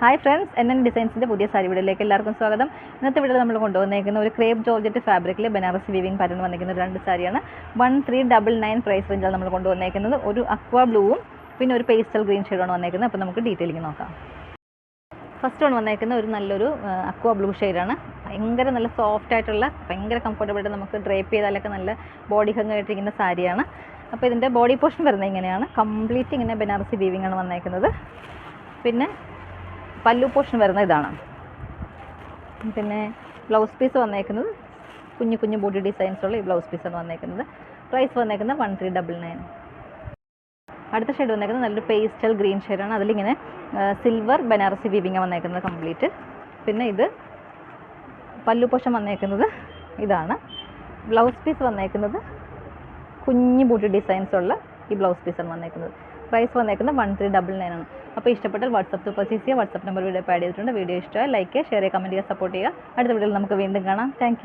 Hi friends, NN ഡിസൈൻസിൻ്റെ പുതിയ സാരി വീഡിയോയിലേക്ക് എല്ലാവർക്കും സ്വാഗതം. ഇന്നത്തെ വീഡിയോയിൽ നമ്മൾ കൊണ്ടുവന്നിരിക്കുന്ന ഒരു ക്രേപ്പ് ജോർജറ്റ് ഫാബ്രിക്കിൽ ബനാറസി വീവിംഗ് പാറ്റേൺ വന്നിരിക്കുന്ന രണ്ട് സാരിയാണ്. 1399 പ്രൈസ് റേഞ്ചാണ് നമ്മൾ കൊണ്ടുവന്നിരിക്കുന്നത്. ഒരു അക്വാ ബ്ലൂവും പിന്നെ ഒരു പേസ്റ്റൽ ഗ്രീൻ ഷെയ്ഡാണ് വന്നിരിക്കുന്നത്. അപ്പോൾ നമുക്ക് ഡീറ്റെയിലിംഗ് നോക്കാം. ഫസ്റ്റ് വൺ വന്നേക്കുന്ന ഒരു നല്ലൊരു അക്വാ ബ്ലൂ ഷെയ്ഡാണ്. ഭയങ്കര നല്ല സോഫ്റ്റ് ആയിട്ടുള്ള, ഭയങ്കര കംഫർട്ടബിൾ, നമുക്ക് ഡ്രേപ്പ് ചെയ്താലൊക്കെ നല്ല ബോഡി ഹങ് ആയിട്ടിരിക്കുന്ന സാരിയാണ്. അപ്പോൾ ഇതിൻ്റെ ബോഡി പോർഷൻ വരുന്നത് ഇങ്ങനെയാണ്. കംപ്ലീറ്റ് ഇങ്ങനെ ബനാറസി വീവിംഗ് ആണ് വന്നേക്കുന്നത്. പിന്നെ പല്ലു പോർഷൻ വരുന്ന ഇതാണ്. പിന്നെ ബ്ലൗസ് പീസ് വന്നേക്കുന്നത് കുഞ്ഞു കുഞ്ഞു ബോഡി ഡിസൈൻസുള്ള ഈ ബ്ലൗസ് പീസാണ് വന്നേക്കുന്നത്. പ്രൈസ് വന്നേക്കുന്നത് 1399. അടുത്ത ഷെയ്ഡ് വന്നേക്കുന്നത് നല്ലൊരു പേസ്റ്റൽ ഗ്രീൻ ഷെയ്ഡാണ്. അതിലിങ്ങനെ സിൽവർ ബനാറസി വീവിംഗ് വന്നേക്കുന്നത് കംപ്ലീറ്റ്. പിന്നെ ഇത് പല്ലു പോർഷൻ വന്നേക്കുന്നത് ഇതാണ്. ബ്ലൗസ് പീസ് വന്നേക്കുന്നത് കുഞ്ഞു ബോഡി ഡിസൈൻസുള്ള ഈ ബ്ലൗസ് പീസാണ് വന്നേക്കുന്നത്. പ്രൈസ് വന്നേക്കുന്നത് 1399 ആണ്. അപ്പോൾ ഇഷ്ടപ്പെട്ടാൽ വാട്സപ്പ് പർച്ചേസ് ചെയ്യുക. വാട്സപ്പ് നമ്പർ വീഡിയോ ആഡ് ചെയ്തിട്ടുണ്ട്. വീഡിയോ ഇഷ്ടമായി ലൈക്ക് ചെയ്യുക, ഷെയർ ചെയ്യുക, കമൻറ്റ് ചെയ്യുക, സപ്പോർട്ട് ചെയ്യുക. അടുത്ത വീഡിയോയിൽ നമുക്ക് വീണ്ടും കാണാം. താങ്ക്